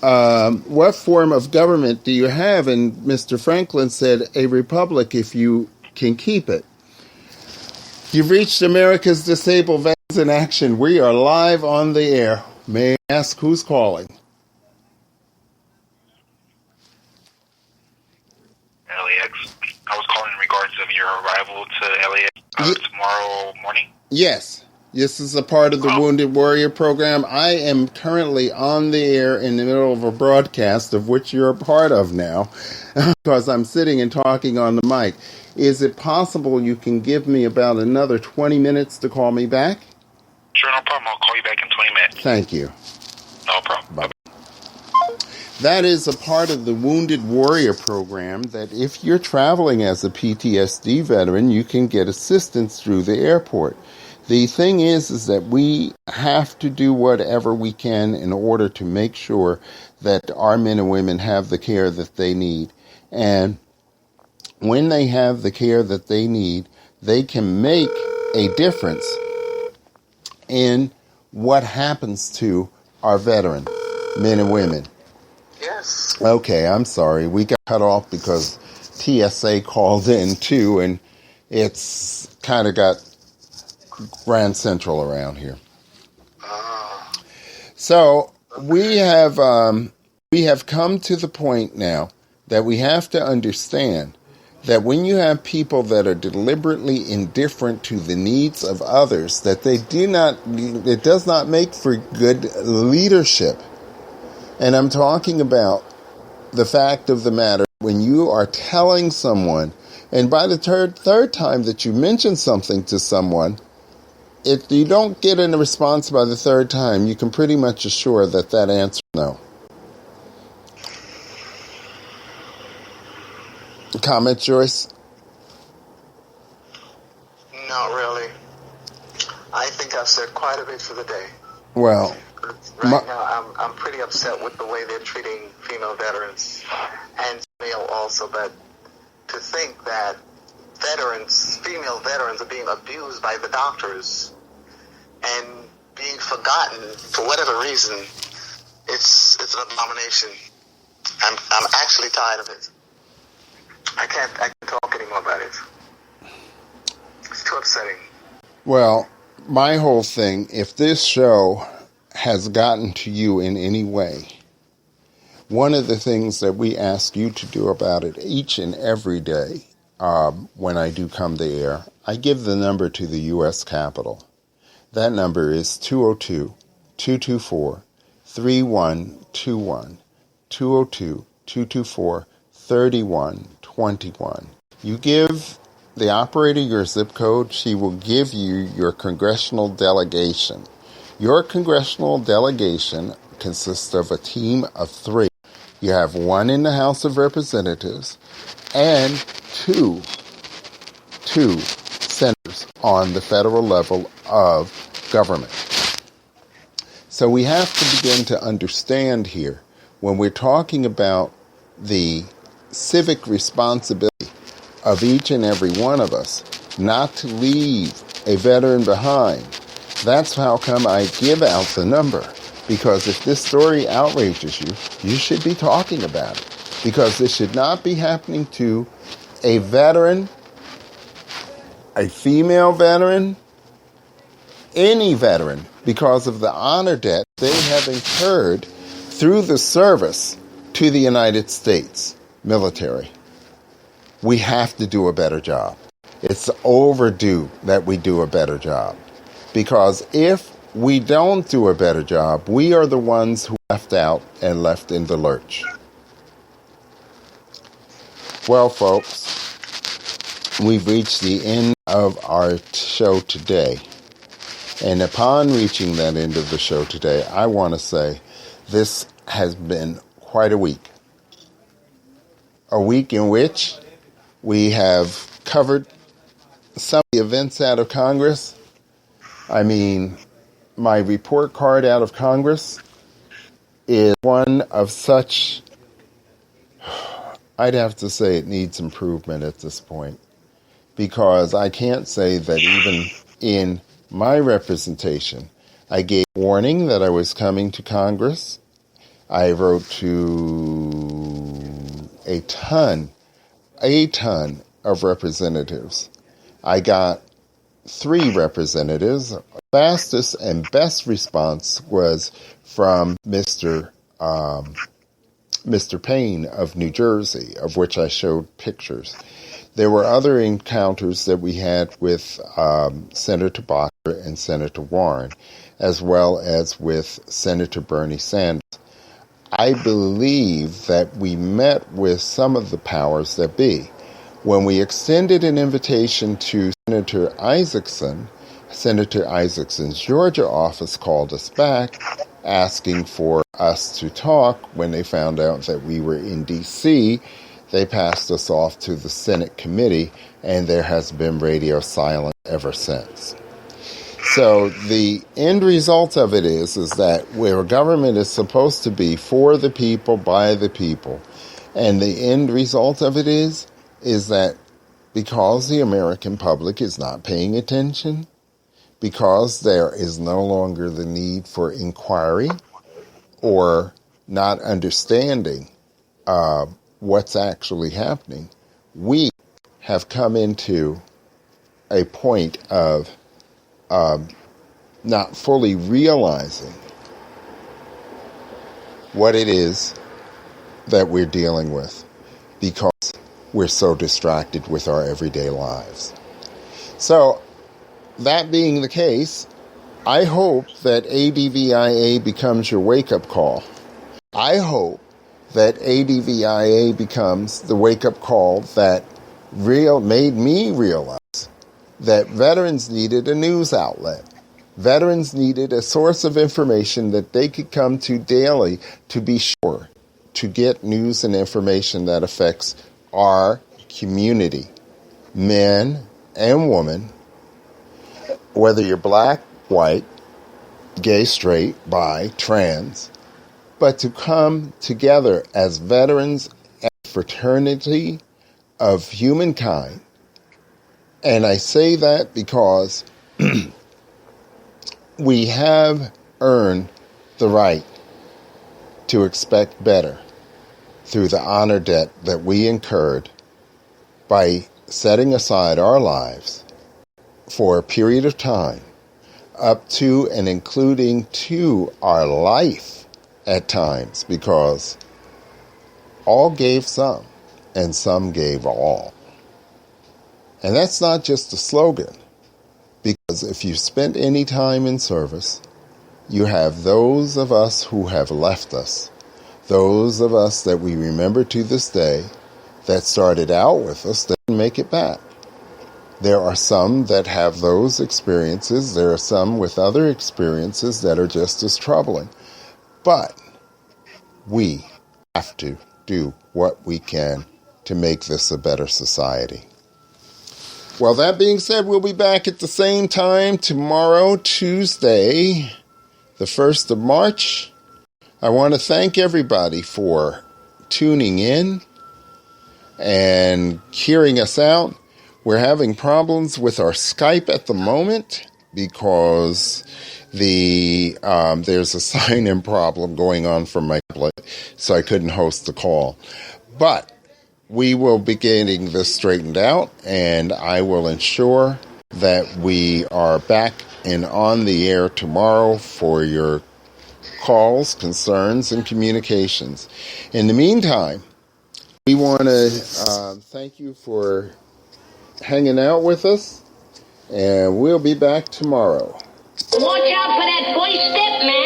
what form of government do you have? And Mr. Franklin said, a republic if you can keep it. You've reached America's Disabled Veterans in Action. We are live on the air. May I ask who's calling? LAX. I was calling in regards of your arrival to LAX tomorrow morning. Yes. This is a part of the Wounded Warrior program. I am currently on the air in the middle of a broadcast of which you're a part of now because I'm sitting and talking on the mic. Is it possible you can give me about another 20 minutes to call me back? Sure, no problem. I'll call you back in 20 minutes. Thank you. No problem. Bye. That is a part of the Wounded Warrior program that if you're traveling as a PTSD veteran, you can get assistance through the airport. The thing is that we have to do whatever we can in order to make sure that our men and women have the care that they need. And when they have the care that they need, they can make a difference in what happens to our veteran men and women. Yes. Okay, I'm sorry. We got cut off because TSA called in too, and it's kind of got Grand Central around here. So we have come to the point now that we have to understand that when you have people that are deliberately indifferent to the needs of others, that it does not make for good leadership. And I'm talking about the fact of the matter when you are telling someone, and by the third time that you mention something to someone, if you don't get a response by the third time, you can pretty much assure that answer is no. Comment, Joyce? Not really. I think I've said quite a bit for the day. Well, now I'm pretty upset with the way they're treating female veterans and male also, but to think that female veterans are being abused by the doctors and being forgotten for whatever reason, it's an abomination. I'm actually tired of it. I can't talk anymore about it. It's too upsetting. Well, my whole thing, if this show has gotten to you in any way, one of the things that we ask you to do about it each and every day, when I do come to air, I give the number to the U.S. Capitol. That number is 202-224-3121, 202-224-3121. You give the operator your zip code, she will give you your congressional delegation. Your congressional delegation consists of a team of 3. You have 1 in the House of Representatives and two senators on the federal level of government. So we have to begin to understand here, when we're talking about the civic responsibility of each and every one of us, not to leave a veteran behind. That's how come I give out the number. Because if this story outrages you, you should be talking about it. Because this should not be happening to a veteran, a female veteran, any veteran, because of the honor debt they have incurred through the service to the United States military. We have to do a better job. It's overdue that we do a better job. Because if we don't do a better job, we are the ones who left out and left in the lurch. Well, folks, we've reached the end of our show today. And upon reaching that end of the show today, I want to say this has been quite a week. A week in which we have covered some of the events out of Congress. I mean, my report card out of Congress is one of such, I'd have to say it needs improvement at this point. Because I can't say that even in my representation, I gave warning that I was coming to Congress. I wrote to a ton of representatives. I got 3 representatives. Fastest and best response was from Mr. Payne of New Jersey, of which I showed pictures. There were other encounters that we had with Senator Boxer and Senator Warren, as well as with Senator Bernie Sanders. I believe that we met with some of the powers that be. When we extended an invitation to Senator Isaacson's Georgia office called us back, asking for us to talk. When they found out that we were in D.C., they passed us off to the Senate committee, and there has been radio silence ever since. So the end result of it is that where government is supposed to be for the people, by the people, and the end result of it is that because the American public is not paying attention, because there is no longer the need for inquiry or not understanding what's actually happening, we have come into a point of not fully realizing what it is that we're dealing with because we're so distracted with our everyday lives. So, that being the case, I hope that ADVIA becomes your wake-up call. I hope that ADVIA becomes the wake-up call that made me realize that veterans needed a news outlet. Veterans needed a source of information that they could come to daily to be sure to get news and information that affects our community, men and women, whether you're black, white, gay, straight, bi, trans, but to come together as veterans and fraternity of humankind. And I say that because we have earned the right to expect better through the honor debt that we incurred by setting aside our lives for a period of time, up to and including to our life at times, because all gave some, and some gave all. And that's not just a slogan, because if you spent any time in service, you have those of us who have left us, those of us that we remember to this day that started out with us that didn't make it back. There are some that have those experiences. There are some with other experiences that are just as troubling. But we have to do what we can to make this a better society. Well, that being said, we'll be back at the same time tomorrow, Tuesday, the 1st of March. I want to thank everybody for tuning in and hearing us out. We're having problems with our Skype at the moment because there's a sign-in problem going on from my tablet, so I couldn't host the call. But we will be getting this straightened out, and I will ensure that we are back and on the air tomorrow for your calls, concerns, and communications. In the meantime, we want to thank you for hanging out with us, and we'll be back tomorrow. Watch out for that first step, man.